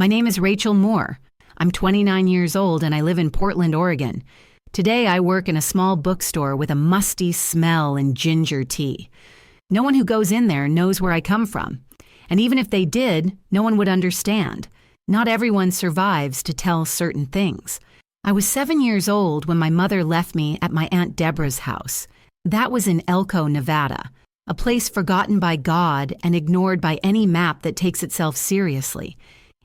My name is Rachel Moore. I'm 29 years old and I live in Portland, Oregon. Today I work in a small bookstore with a musty smell and ginger tea. No one who goes in there knows where I come from. And even if they did, no one would understand. Not everyone survives to tell certain things. I was 7 years old when my mother left me at my Aunt Deborah's house. That was in Elko, Nevada, a place forgotten by God and ignored by any map that takes itself seriously.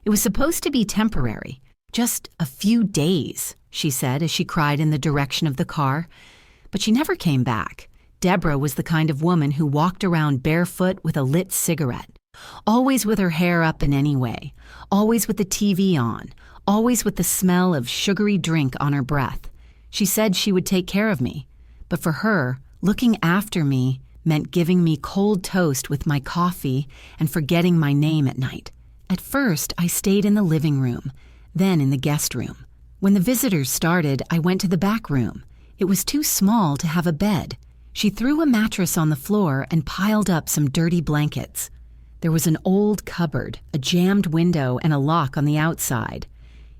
It was supposed to be temporary, just a few days, she said as she cried in the direction of the car. But she never came back. Deborah was the kind of woman who walked around barefoot with a lit cigarette, always with her hair up in any way, always with the TV on, always with the smell of sugary drink on her breath. She said she would take care of me, but for her, looking after me meant giving me cold toast with my coffee and forgetting my name at night. At first, I stayed in the living room, then in the guest room. When the visitors started, I went to the back room. It was too small to have a bed. She threw a mattress on the floor and piled up some dirty blankets. There was an old cupboard, a jammed window, and a lock on the outside.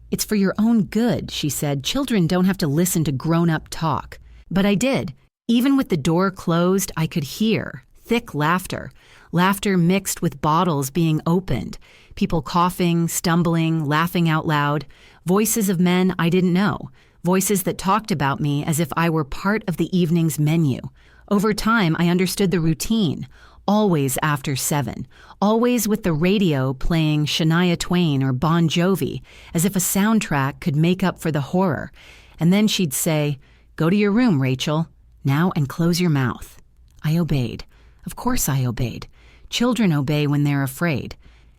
"It's for your own good," she said. "Children don't have to listen to grown-up talk." But I did. Even with the door closed, I could hear thick laughter, laughter mixed with bottles being opened, people coughing, stumbling, laughing out loud, voices of men I didn't know, voices that talked about me as if I were part of the evening's menu. Over time, I understood the routine, always after 7, always with the radio playing Shania Twain or Bon Jovi, as if a soundtrack could make up for the horror. And then she'd say, "Go to your room, Rachel. Now and close your mouth." I obeyed. Of course I obeyed. Children obey when they're afraid.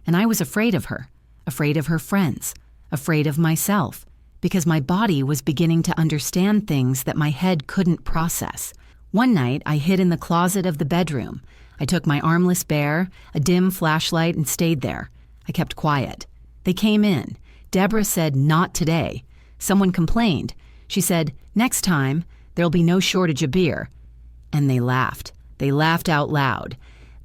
And I was afraid of her friends, afraid of myself, because my body was beginning to understand things that my head couldn't process. One night, I hid in the closet of the bedroom. I took my armless bear, a dim flashlight, and stayed there. I kept quiet. They came in. Deborah said, "Not today." Someone complained. She said, "Next time, there'll be no shortage of beer." And they laughed. They laughed out loud.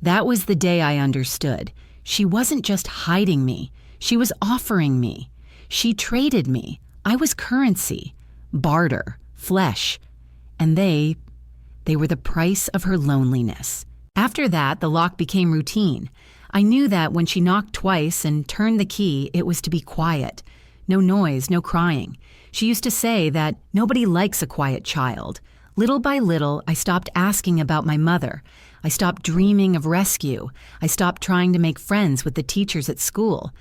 That was the day I understood. She wasn't just hiding me. She was offering me. She traded me. I was currency, barter, flesh. And they were the price of her loneliness. After that, the lock became routine. I knew that when she knocked twice and turned the key, it was to be quiet. No noise, no crying. She used to say that nobody likes a quiet child. Little by little, I stopped asking about my mother. I stopped dreaming of rescue. I stopped trying to make friends with the teachers at school.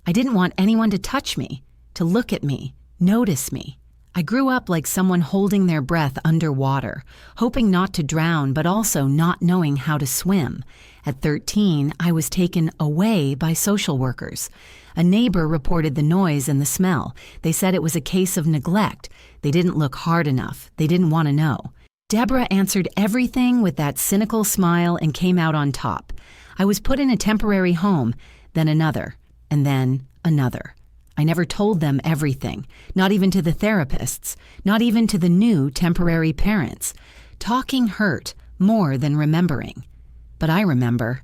I didn't want anyone to touch me, to look at me, notice me. I grew up like someone holding their breath underwater, hoping not to drown, but also not knowing how to swim. At 13, I was taken away by social workers. A neighbor reported the noise and the smell. They said it was a case of neglect. They didn't look hard enough. They didn't want to know. Deborah answered everything with that cynical smile and came out on top. I was put in a temporary home, then another, and then another. I never told them everything, not even to the therapists, not even to the new temporary parents. Talking hurt more than remembering. But I remember.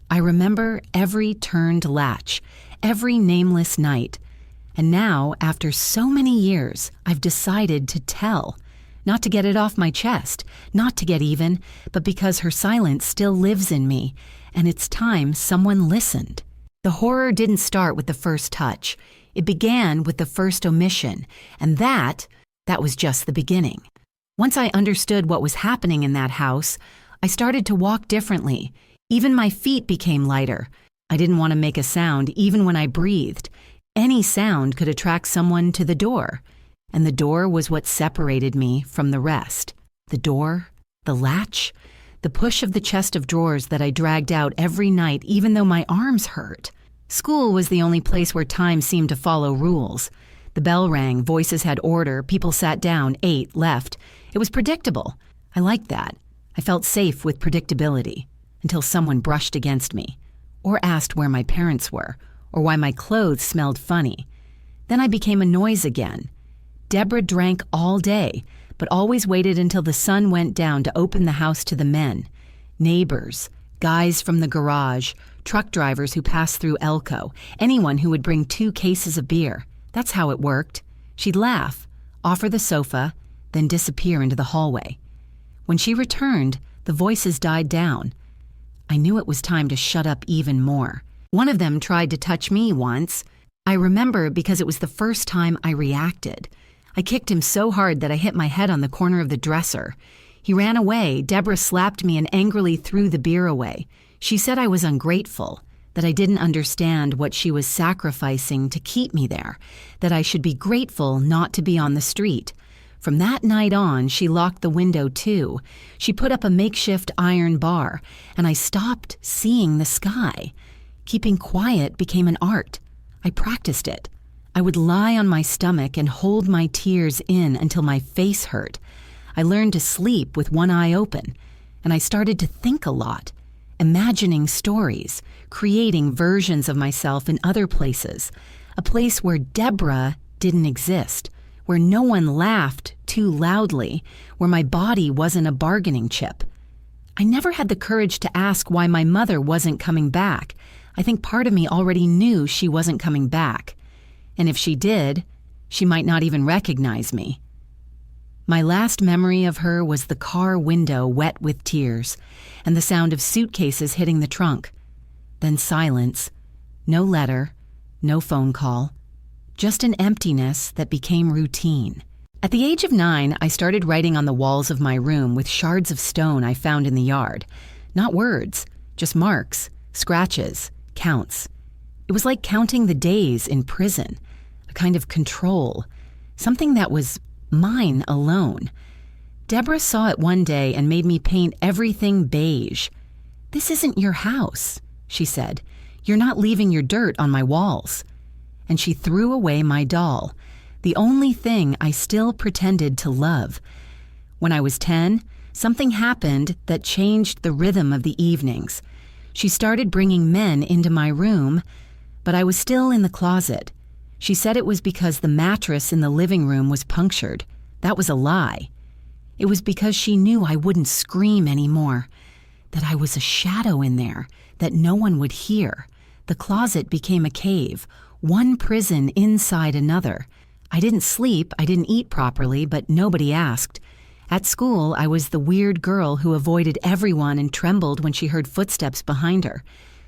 I remember every turned latch, every nameless night. And now, after so many years, I've decided to tell. Not to get it off my chest, not to get even, but because her silence still lives in me, and it's time someone listened. The horror didn't start with the first touch. It began with the first omission, and that was just the beginning. Once I understood what was happening in that house, I started to walk differently. Even my feet became lighter. I didn't want to make a sound even when I breathed. Any sound could attract someone to the door. And the door was what separated me from the rest. The door, the latch, the push of the chest of drawers that I dragged out every night even though my arms hurt. School was the only place where time seemed to follow rules. The bell rang, voices had order, people sat down, ate, left. It was predictable. I liked that. I felt safe with predictability, until someone brushed against me, or asked where my parents were, or why my clothes smelled funny. Then I became a noise again. Deborah drank all day, but always waited until the sun went down to open the house to the men. Neighbors, Guys from the garage, truck drivers who passed through Elko, anyone who would bring 2 cases of beer. That's how it worked. She'd laugh, offer the sofa, then disappear into the hallway. When she returned, the voices died down. I knew it was time to shut up even more. One of them tried to touch me once. I remember because it was the first time I reacted. I kicked him so hard that I hit my head on the corner of the dresser. He ran away. Deborah slapped me and angrily threw the beer away. She said I was ungrateful, that I didn't understand what she was sacrificing to keep me there, that I should be grateful not to be on the street. From that night on, she locked the window too. She put up a makeshift iron bar, and I stopped seeing the sky. Keeping quiet became an art. I practiced it. I would lie on my stomach and hold my tears in until my face hurt. I learned to sleep with one eye open, and I started to think a lot, imagining stories, creating versions of myself in other places, a place where Deborah didn't exist, where no one laughed too loudly, where my body wasn't a bargaining chip. I never had the courage to ask why my mother wasn't coming back. I think part of me already knew she wasn't coming back. And if she did, she might not even recognize me. My last memory of her was the car window wet with tears and the sound of suitcases hitting the trunk. Then silence, no letter, no phone call, just an emptiness that became routine. At the age of 9, I started writing on the walls of my room with shards of stone I found in the yard. Not words, just marks, scratches, counts. It was like counting the days in prison, a kind of control, something that was mine alone. Deborah saw it one day and made me paint everything beige. "This isn't your house," she said. "You're not leaving your dirt on my walls." And she threw away my doll, the only thing I still pretended to love. When I was 10, something happened that changed the rhythm of the evenings. She started bringing men into my room, but I was still in the closet. She said it was because the mattress in the living room was punctured. That was a lie. It was because she knew I wouldn't scream anymore, that I was a shadow in there, that no one would hear. The closet became a cave, one prison inside another. I didn't sleep, I didn't eat properly, but nobody asked. At school, I was the weird girl who avoided everyone and trembled when she heard footsteps behind her.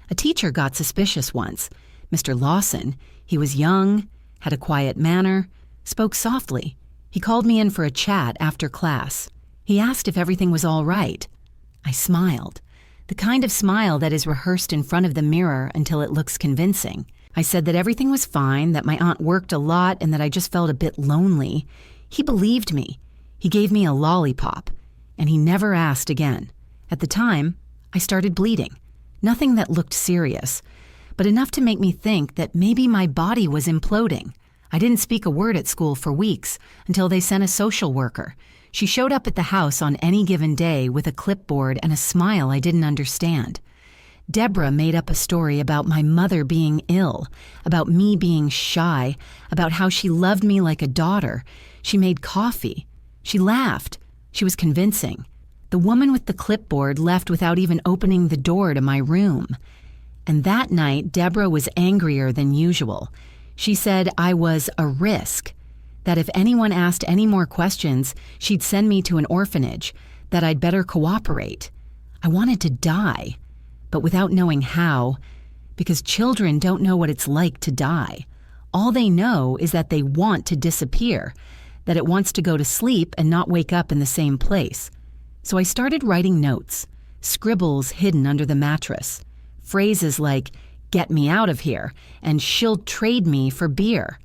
A teacher got suspicious once. Mr. Lawson. He was young, had a quiet manner, spoke softly. He called me in for a chat after class. He asked if everything was all right. I smiled, the kind of smile that is rehearsed in front of the mirror until it looks convincing. I said that everything was fine, that my aunt worked a lot, and that I just felt a bit lonely. He believed me. He gave me a lollipop, and he never asked again. At the time, I started bleeding. Nothing that looked serious, but enough to make me think that maybe my body was imploding. I didn't speak a word at school for weeks until they sent a social worker. She showed up at the house on any given day with a clipboard and a smile I didn't understand. Deborah made up a story about my mother being ill, about me being shy, about how she loved me like a daughter. She made coffee. She laughed. She was convincing. The woman with the clipboard left without even opening the door to my room. And that night, Deborah was angrier than usual. She said I was a risk, that if anyone asked any more questions, she'd send me to an orphanage, that I'd better cooperate. I wanted to die, but without knowing how, because children don't know what it's like to die. All they know is that they want to disappear, that it wants to go to sleep and not wake up in the same place. So I started writing notes, scribbles hidden under the mattress. Phrases like, "Get me out of here," and "She'll trade me for beer."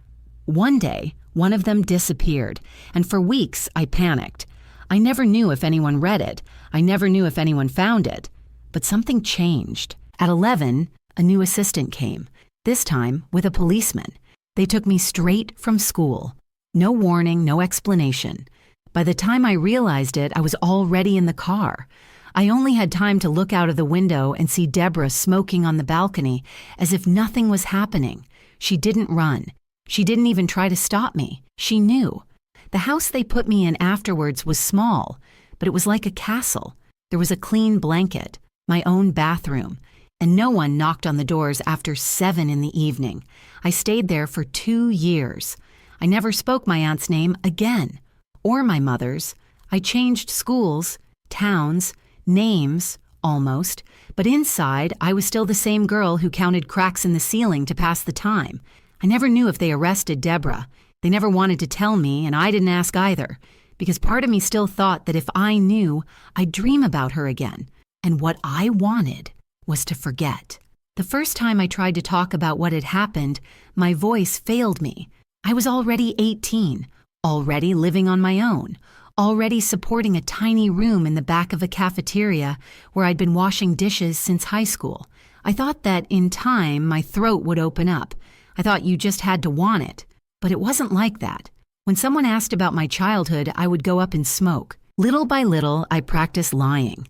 One day, one of them disappeared, and for weeks I panicked. I never knew if anyone read it. I never knew if anyone found it. But something changed. At 11, a new assistant came, this time with a policeman. They took me straight from school. No warning, no explanation. By the time I realized it, I was already in the car. I only had time to look out of the window and see Deborah smoking on the balcony as if nothing was happening. She didn't run. She didn't even try to stop me. She knew. The house they put me in afterwards was small, but it was like a castle. There was a clean blanket, my own bathroom, and no one knocked on the doors after 7 in the evening. I stayed there for 2 years. I never spoke my aunt's name again, or my mother's. I changed schools, towns, names, almost, but inside I was still the same girl who counted cracks in the ceiling to pass the time. I never knew if they arrested Deborah. They never wanted to tell me, and I didn't ask either, because part of me still thought that if I knew, I'd dream about her again. And what I wanted was to forget. The first time I tried to talk about what had happened, my voice failed me. I was already 18, already living on my own, already supporting a tiny room in the back of a cafeteria where I'd been washing dishes since high school. I thought that in time my throat would open up. I thought you just had to want it. But it wasn't like that. When someone asked about my childhood, I would go up in smoke. Little by little, I practiced lying.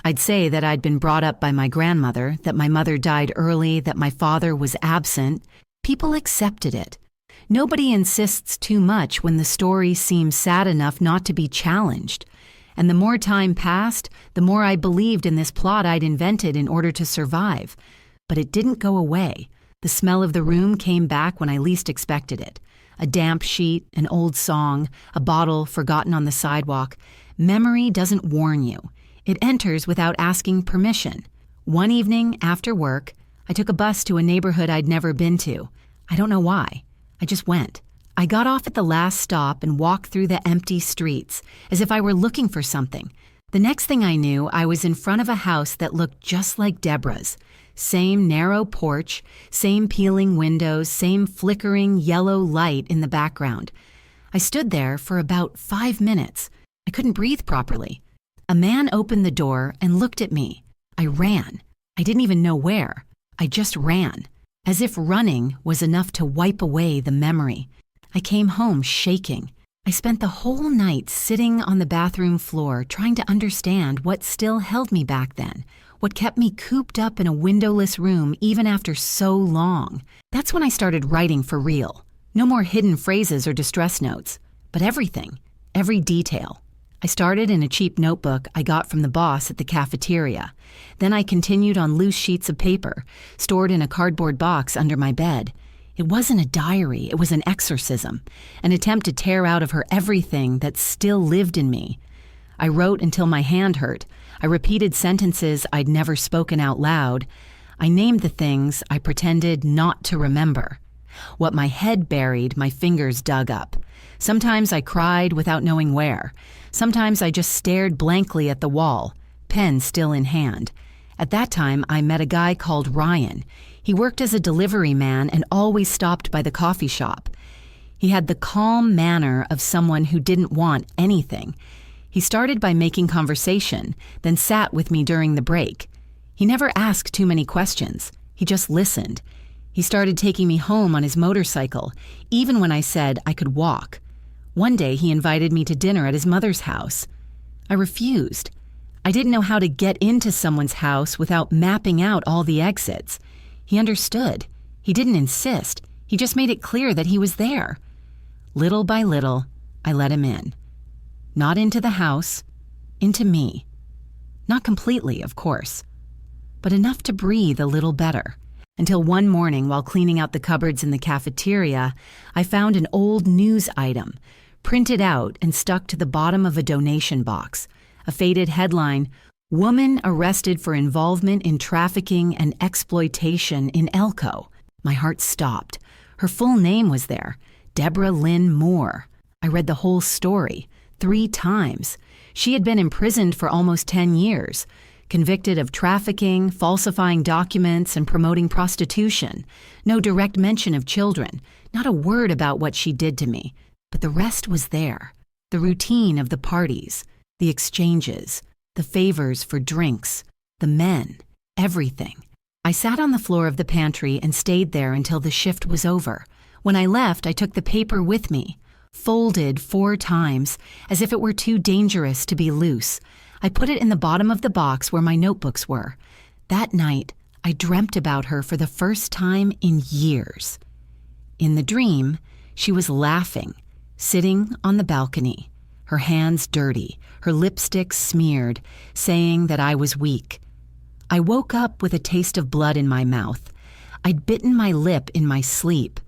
I'd say that I'd been brought up by my grandmother, that my mother died early, that my father was absent. People accepted it. Nobody insists too much when the story seems sad enough not to be challenged. And the more time passed, the more I believed in this plot I'd invented in order to survive. But it didn't go away. The smell of the room came back when I least expected it. A damp sheet, an old song, a bottle forgotten on the sidewalk. Memory doesn't warn you. It enters without asking permission. One evening after work, I took a bus to a neighborhood I'd never been to. I don't know why. I just went. I got off at the last stop and walked through the empty streets, as if I were looking for something. The next thing I knew, I was in front of a house that looked just like Deborah's. Same narrow porch, same peeling windows, same flickering yellow light in the background. I stood there for about 5 minutes. I couldn't breathe properly. A man opened the door and looked at me. I ran. I didn't even know where. I just ran, as if running was enough to wipe away the memory. I came home shaking. I spent the whole night sitting on the bathroom floor trying to understand what still held me back then, what kept me cooped up in a windowless room even after so long. That's when I started writing for real. No more hidden phrases or distress notes, but everything, every detail. I started in a cheap notebook I got from the boss at the cafeteria. Then I continued on loose sheets of paper, stored in a cardboard box under my bed. It wasn't a diary, it was an exorcism, an attempt to tear out of her everything that still lived in me. I wrote until my hand hurt. I repeated sentences I'd never spoken out loud. I named the things I pretended not to remember. What my head buried, my fingers dug up. Sometimes I cried without knowing where. Sometimes I just stared blankly at the wall, pen still in hand. At that time, I met a guy called Ryan. He worked as a delivery man and always stopped by the coffee shop. He had the calm manner of someone who didn't want anything. He started by making conversation, then sat with me during the break. He never asked too many questions. He just listened. He started taking me home on his motorcycle, even when I said I could walk. One day he invited me to dinner at his mother's house. I refused. I didn't know how to get into someone's house without mapping out all the exits. He understood. He didn't insist. He just made it clear that he was there. Little by little, I let him in. Not into the house, into me. Not completely, of course, but enough to breathe a little better. Until one morning, while cleaning out the cupboards in the cafeteria, I found an old news item, printed out and stuck to the bottom of a donation box. A faded headline, "Woman arrested for involvement in trafficking and exploitation in Elko." My heart stopped. Her full name was there, Deborah Lynn Moore. I read the whole story, 3 times. She had been imprisoned for almost 10 years, convicted of trafficking, falsifying documents, and promoting prostitution. No direct mention of children, not a word about what she did to me. But the rest was there. The routine of the parties, the exchanges, the favors for drinks, the men, everything. I sat on the floor of the pantry and stayed there until the shift was over. When I left, I took the paper with me, folded 4 times, as if it were too dangerous to be loose. I put it in the bottom of the box where my notebooks were. That night, I dreamt about her for the first time in years. In the dream, she was laughing, sitting on the balcony, her hands dirty, her lipstick smeared, saying that I was weak. I woke up with a taste of blood in my mouth. I'd bitten my lip in my sleep.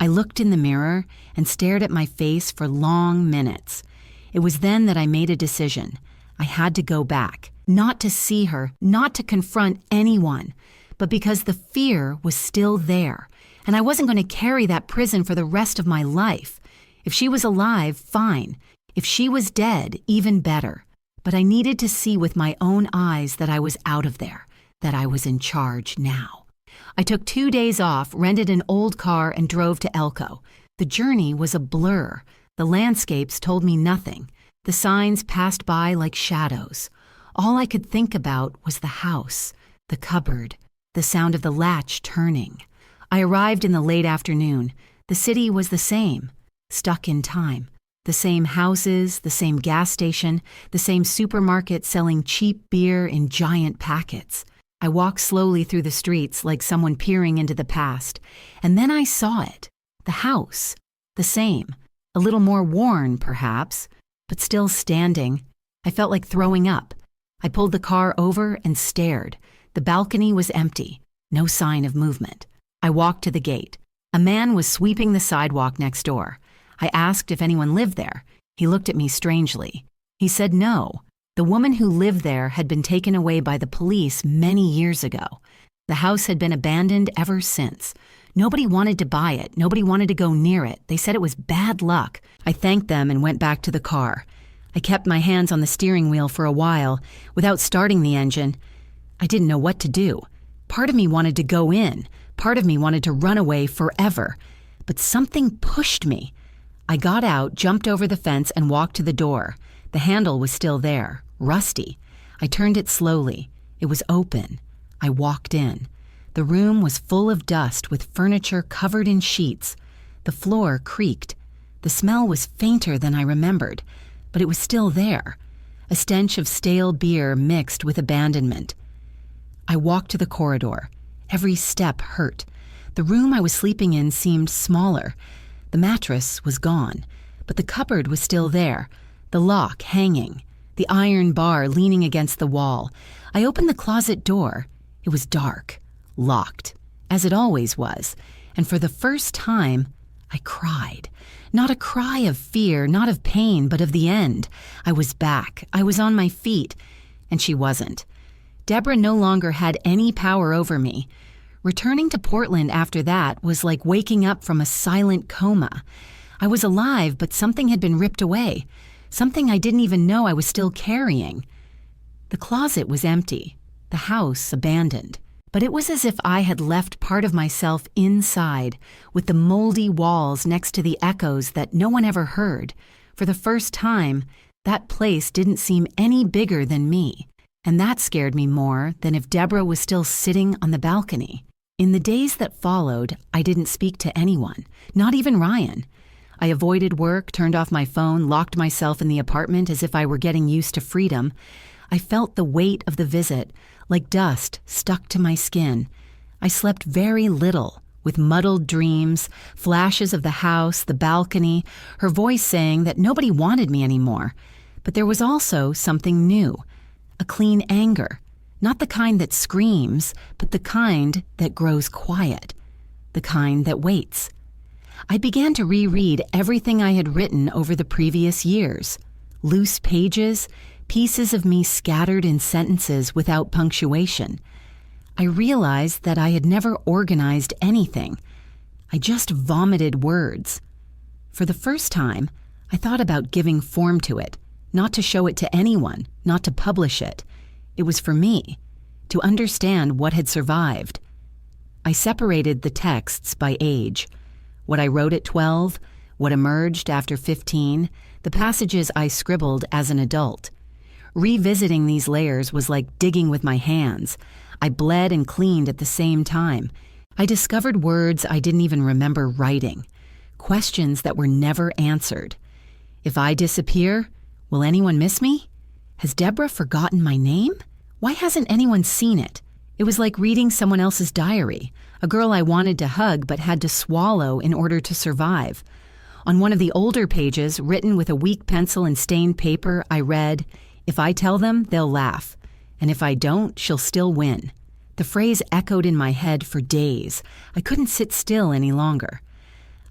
I looked in the mirror and stared at my face for long minutes. It was then that I made a decision. I had to go back, not to see her, not to confront anyone, but because the fear was still there, and I wasn't going to carry that prison for the rest of my life. If she was alive, fine. If she was dead, even better. But I needed to see with my own eyes that I was out of there, that I was in charge now. I took 2 days off, rented an old car, and drove to Elko. The journey was a blur. The landscapes told me nothing. The signs passed by like shadows. All I could think about was the house, the cupboard, the sound of the latch turning. I arrived in the late afternoon. The city was the same, stuck in time. The same houses, the same gas station, the same supermarket selling cheap beer in giant packets. I walked slowly through the streets like someone peering into the past, and then I saw it. The house, the same, a little more worn perhaps, but still standing. I felt like throwing up. I pulled the car over and stared. The balcony was empty, no sign of movement. I walked to the gate. A man was sweeping the sidewalk next door. I asked if anyone lived there. He looked at me strangely. He said no. The woman who lived there had been taken away by the police many years ago. The house had been abandoned ever since. Nobody wanted to buy it. Nobody wanted to go near it. They said it was bad luck. I thanked them and went back to the car. I kept my hands on the steering wheel for a while without starting the engine. I didn't know what to do. Part of me wanted to go in. Part of me wanted to run away forever. But something pushed me. I got out, jumped over the fence, and walked to the door. The handle was still there, rusty. I turned it slowly. It was open. I walked in. The room was full of dust with furniture covered in sheets. The floor creaked. The smell was fainter than I remembered, but it was still there. A stench of stale beer mixed with abandonment. I walked to the corridor. Every step hurt. The room I was sleeping in seemed smaller. The mattress was gone, but the cupboard was still there, the lock hanging, the iron bar leaning against the wall. I opened the closet door. It was dark, locked, as it always was, and for the first time, I cried. Not a cry of fear, not of pain, but of the end. I was back. I was on my feet, and she wasn't. Deborah no longer had any power over me. Returning to Portland after that was like waking up from a silent coma. I was alive, but something had been ripped away, something I didn't even know I was still carrying. The closet was empty, the house abandoned, but it was as if I had left part of myself inside, with the moldy walls next to the echoes that no one ever heard. For the first time, that place didn't seem any bigger than me, and that scared me more than if Deborah was still sitting on the balcony. In the days that followed, I didn't speak to anyone, not even Ryan. I avoided work, turned off my phone, locked myself in the apartment as if I were getting used to freedom. I felt the weight of the visit, like dust stuck to my skin. I slept very little, with muddled dreams, flashes of the house, the balcony, her voice saying that nobody wanted me anymore. But there was also something new, a clean anger. Not the kind that screams, but the kind that grows quiet, the kind that waits. I began to reread everything I had written over the previous years. Loose pages, pieces of me scattered in sentences without punctuation. I realized that I had never organized anything. I just vomited words. For the first time, I thought about giving form to it, not to show it to anyone, not to publish it. It was for me, to understand what had survived. I separated the texts by age. What I wrote at 12, what emerged after 15, the passages I scribbled as an adult. Revisiting these layers was like digging with my hands. I bled and cleaned at the same time. I discovered words I didn't even remember writing, questions that were never answered. If I disappear, will anyone miss me? Has Deborah forgotten my name? Why hasn't anyone seen it? It was like reading someone else's diary, a girl I wanted to hug but had to swallow in order to survive. On one of the older pages, written with a weak pencil and stained paper, I read, "If I tell them, they'll laugh. And if I don't, she'll still win. The phrase echoed in my head for days. I couldn't sit still any longer.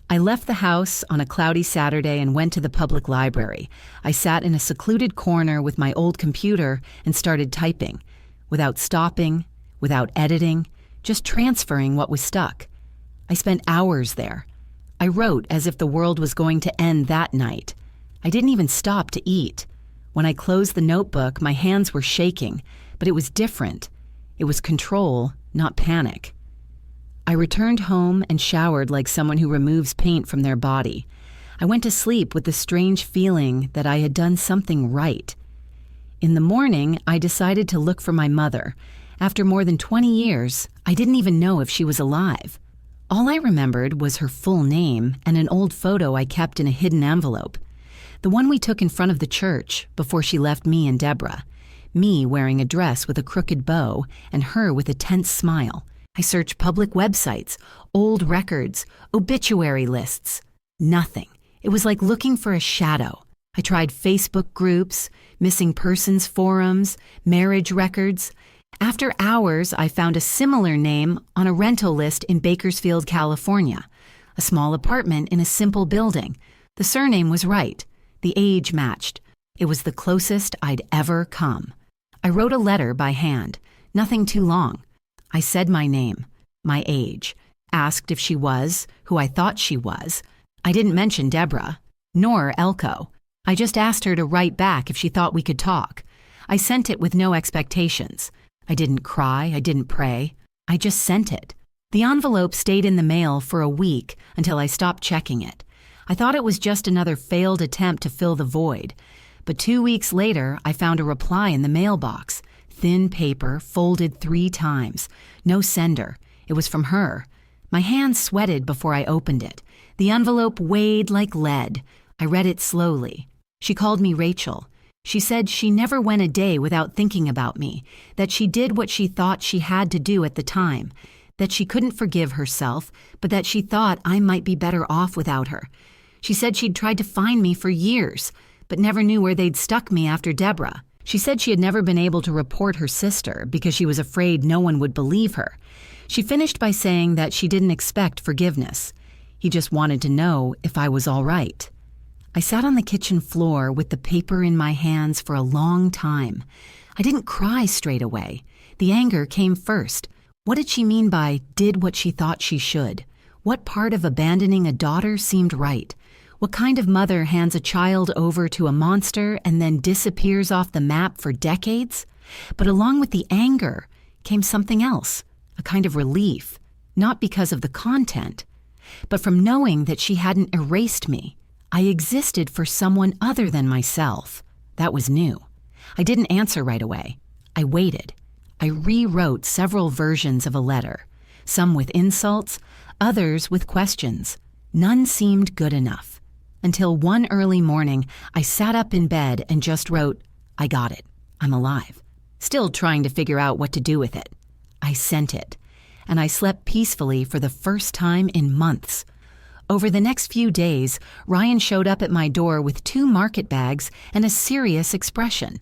I left the house on a cloudy Saturday and went to the public library. I sat in a secluded corner with my old computer and started typing, without stopping, without editing, just transferring what was stuck. I spent hours there. I wrote as if the world was going to end that night. I didn't even stop to eat. When I closed the notebook, my hands were shaking, but it was different. It was control, not panic. I returned home and showered like someone who removes paint from their body. I went to sleep with the strange feeling that I had done something right. In the morning, I decided to look for my mother. After more than 20 years, I didn't even know if she was alive. All I remembered was her full name and an old photo I kept in a hidden envelope. The one we took in front of the church before she left me and Deborah. Me wearing a dress with a crooked bow and her with a tense smile. I searched public websites, old records, obituary lists. Nothing. It was like looking for a shadow. I tried Facebook groups, missing persons forums, marriage records. After hours, I found a similar name on a rental list in Bakersfield, California. A small apartment in a simple building. The surname was right. The age matched. It was the closest I'd ever come. I wrote a letter by hand, nothing too long. I said my name, my age, asked if she was who I thought she was. I didn't mention Deborah, nor Elko. I just asked her to write back if she thought we could talk. I sent it with no expectations. I didn't cry, I didn't pray. I just sent it. The envelope stayed in the mail for a week until I stopped checking it. I thought it was just another failed attempt to fill the void. But 2 weeks later, I found a reply in the mailbox. Thin paper, folded 3 times. No sender. It was from her. My hands sweated before I opened it. The envelope weighed like lead. I read it slowly. She called me Rachel. She said she never went a day without thinking about me, that she did what she thought she had to do at the time, that she couldn't forgive herself, but that she thought I might be better off without her. She said she'd tried to find me for years, but never knew where they'd stuck me after Deborah. She said she had never been able to report her sister because she was afraid no one would believe her. She finished by saying that she didn't expect forgiveness. He just wanted to know if I was all right. I sat on the kitchen floor with the paper in my hands for a long time. I didn't cry straight away. The anger came first. What did she mean by did what she thought she should? What part of abandoning a daughter seemed right? What kind of mother hands a child over to a monster and then disappears off the map for decades? But along with the anger came something else, a kind of relief, not because of the content, but from knowing that she hadn't erased me. I existed for someone other than myself. That was new. I didn't answer right away. I waited. I rewrote several versions of a letter, some with insults, others with questions. None seemed good enough. Until one early morning, I sat up in bed and just wrote, I got it. I'm alive. Still trying to figure out what to do with it. I sent it, and I slept peacefully for the first time in months. Over the next few days, Ryan showed up at my door with 2 market bags and a serious expression.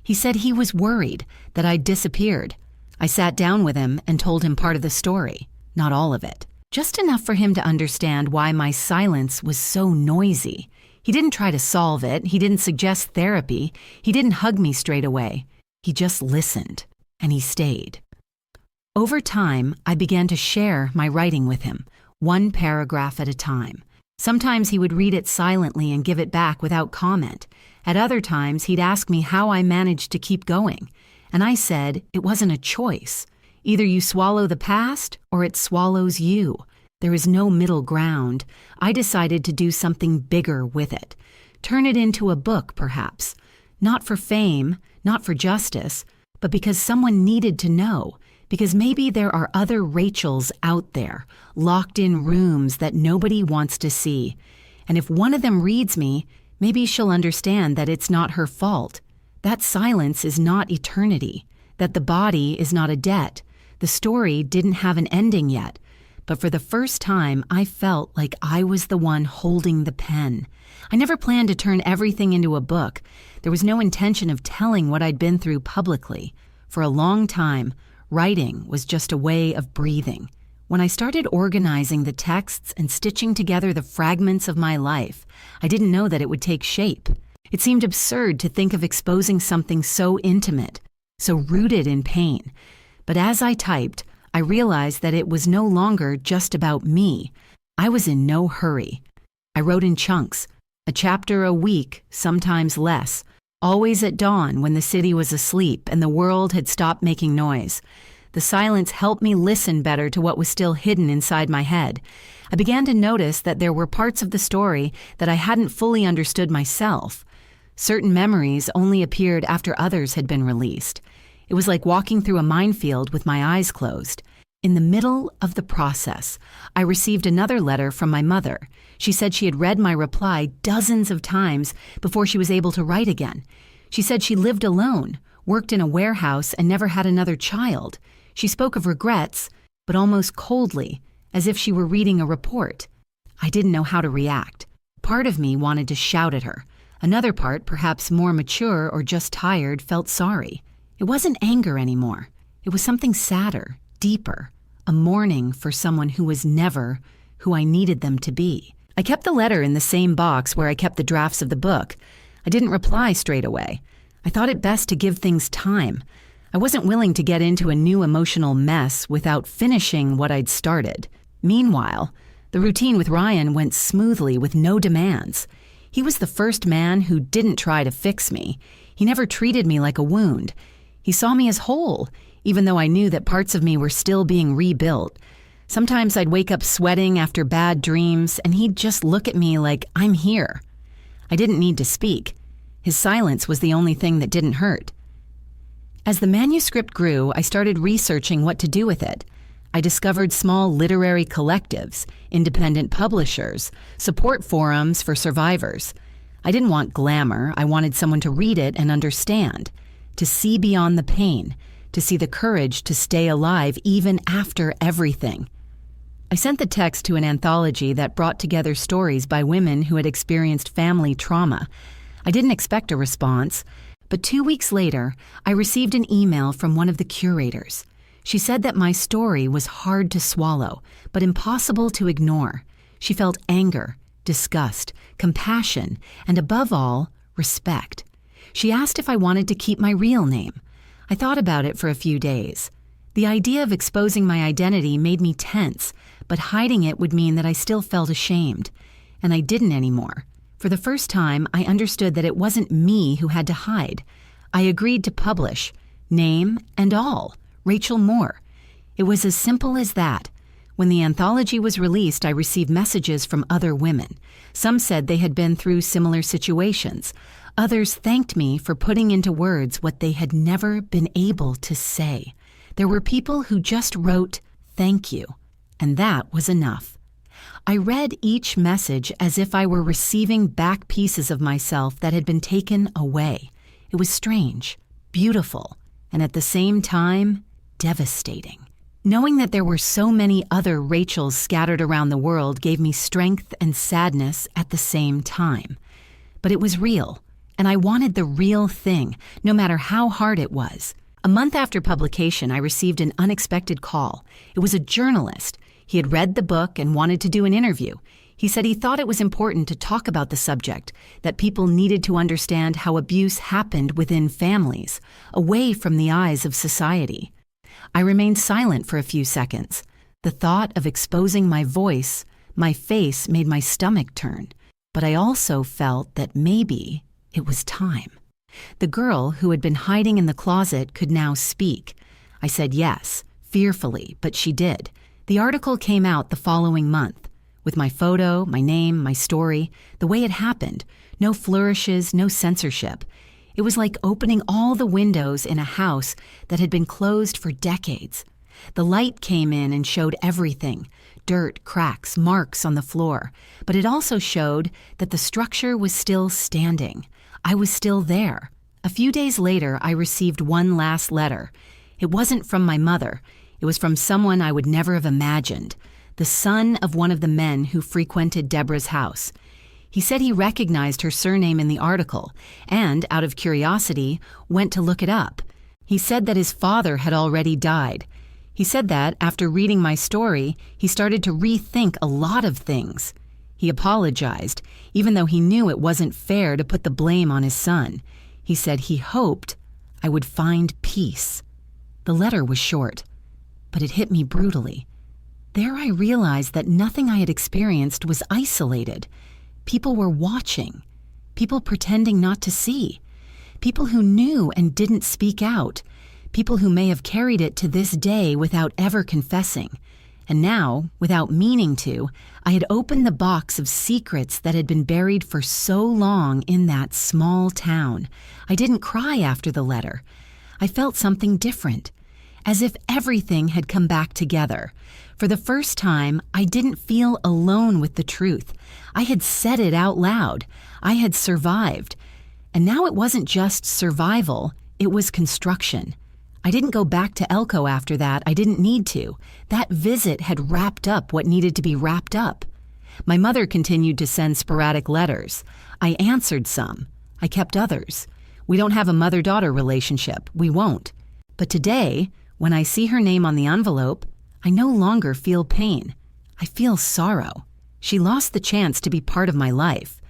He said he was worried that I'd disappeared. I sat down with him and told him part of the story, not all of it. Just enough for him to understand why my silence was so noisy. He didn't try to solve it. He didn't suggest therapy. He didn't hug me straight away. He just listened, and he stayed. Over time, I began to share my writing with him, 1 paragraph at a time. Sometimes he would read it silently and give it back without comment. At other times, he'd ask me how I managed to keep going. And I said it wasn't a choice. Either you swallow the past or it swallows you. There is no middle ground. I decided to do something bigger with it. Turn it into a book, perhaps. Not for fame, not for justice, but because someone needed to know. Because maybe there are other Rachels out there, locked in rooms that nobody wants to see. And if one of them reads me, maybe she'll understand that it's not her fault. That silence is not eternity. That the body is not a debt. The story didn't have an ending yet, but for the first time, I felt like I was the one holding the pen. I never planned to turn everything into a book. There was no intention of telling what I'd been through publicly. For a long time, writing was just a way of breathing. When I started organizing the texts and stitching together the fragments of my life, I didn't know that it would take shape. It seemed absurd to think of exposing something so intimate, so rooted in pain. But as I typed, I realized that it was no longer just about me. I was in no hurry. I wrote in chunks, a chapter a week, sometimes less, always at dawn when the city was asleep and the world had stopped making noise. The silence helped me listen better to what was still hidden inside my head. I began to notice that there were parts of the story that I hadn't fully understood myself. Certain memories only appeared after others had been released. It was like walking through a minefield with my eyes closed. In the middle of the process, I received another letter from my mother. She said she had read my reply dozens of times before she was able to write again. She said she lived alone, worked in a warehouse, and never had another child. She spoke of regrets, but almost coldly, as if she were reading a report. I didn't know how to react. Part of me wanted to shout at her. Another part, perhaps more mature or just tired, felt sorry. It wasn't anger anymore. It was something sadder, deeper, a mourning for someone who was never who I needed them to be. I kept the letter in the same box where I kept the drafts of the book. I didn't reply straight away. I thought it best to give things time. I wasn't willing to get into a new emotional mess without finishing what I'd started. Meanwhile, the routine with Ryan went smoothly with no demands. He was the first man who didn't try to fix me. He never treated me like a wound. He saw me as whole, even though I knew that parts of me were still being rebuilt. Sometimes I'd wake up sweating after bad dreams, and he'd just look at me like, I'm here. I didn't need to speak. His silence was the only thing that didn't hurt. As the manuscript grew, I started researching what to do with it. I discovered small literary collectives, independent publishers, support forums for survivors. I didn't want glamour. I wanted someone to read it and understand, to see beyond the pain, to see the courage to stay alive even after everything. I sent the text to an anthology that brought together stories by women who had experienced family trauma. I didn't expect a response, but 2 weeks later, I received an email from one of the curators. She said that my story was hard to swallow, but impossible to ignore. She felt anger, disgust, compassion, and above all, respect. She asked if I wanted to keep my real name. I thought about it for a few days. The idea of exposing my identity made me tense, but hiding it would mean that I still felt ashamed. And I didn't anymore. For the first time, I understood that it wasn't me who had to hide. I agreed to publish, name and all, Rachel Moore. It was as simple as that. When the anthology was released, I received messages from other women. Some said they had been through similar situations. Others thanked me for putting into words what they had never been able to say. There were people who just wrote, "Thank you," and that was enough. I read each message as if I were receiving back pieces of myself that had been taken away. It was strange, beautiful, and at the same time, devastating. Knowing that there were so many other Rachels scattered around the world gave me strength and sadness at the same time. But it was real, and I wanted the real thing, no matter how hard it was. A month after publication, I received an unexpected call. It was a journalist. He had read the book and wanted to do an interview. He said he thought it was important to talk about the subject, that people needed to understand how abuse happened within families, away from the eyes of society. I remained silent for a few seconds. The thought of exposing my voice, my face, made my stomach turn. But I also felt that maybe it was time. The girl who had been hiding in the closet could now speak. I said yes, fearfully, but she did. The article came out the following month, with my photo, my name, my story, the way it happened. No flourishes, no censorship. It was like opening all the windows in a house that had been closed for decades. The light came in and showed everything, dirt, cracks, marks on the floor. But it also showed that the structure was still standing. I was still there. A few days later, I received one last letter. It wasn't from my mother. It was from someone I would never have imagined, the son of one of the men who frequented Deborah's house. He said he recognized her surname in the article and, out of curiosity, went to look it up. He said that his father had already died. He said that, after reading my story, he started to rethink a lot of things. He apologized, even though he knew it wasn't fair to put the blame on his son. He said he hoped I would find peace. The letter was short, but it hit me brutally. There I realized that nothing I had experienced was isolated. People were watching. People pretending not to see. People who knew and didn't speak out. People who may have carried it to this day without ever confessing. And now, without meaning to, I had opened the box of secrets that had been buried for so long in that small town. I didn't cry after the letter. I felt something different, as if everything had come back together. For the first time, I didn't feel alone with the truth. I had said it out loud. I had survived. And now it wasn't just survival, it was construction. I didn't go back to Elko after that. I didn't need to. That visit had wrapped up what needed to be wrapped up. My mother continued to send sporadic letters. I answered some. I kept others. We don't have a mother-daughter relationship. We won't. But today, when I see her name on the envelope, I no longer feel pain. I feel sorrow. She lost the chance to be part of my life.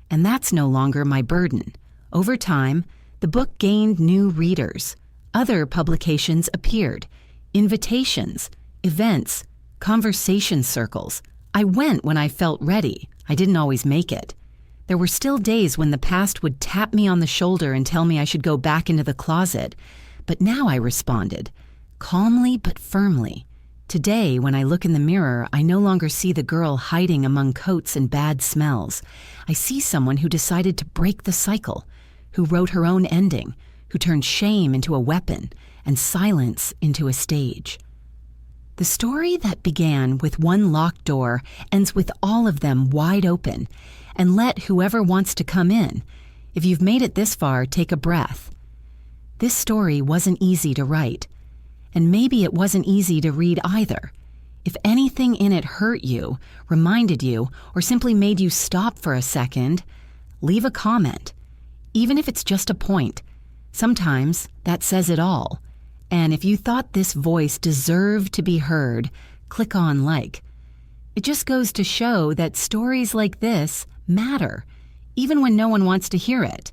And that's no longer my burden. Over time, the book gained new readers. Other publications appeared. Invitations, events, conversation circles. I went when I felt ready. I didn't always make it. There were still days when the past would tap me on the shoulder and tell me I should go back into the closet. But now I responded, calmly but firmly. Today, when I look in the mirror, I no longer see the girl hiding among coats and bad smells. I see someone who decided to break the cycle, who wrote her own ending, who turned shame into a weapon and silence into a stage. The story that began with one locked door ends with all of them wide open, and let whoever wants to come in. If you've made it this far, take a breath. This story wasn't easy to write, and maybe it wasn't easy to read either. If anything in it hurt you, reminded you, or simply made you stop for a second, leave a comment, even if it's just a point. Sometimes that says it all. And if you thought this voice deserved to be heard, click on like. It just goes to show that stories like this matter, even when no one wants to hear it.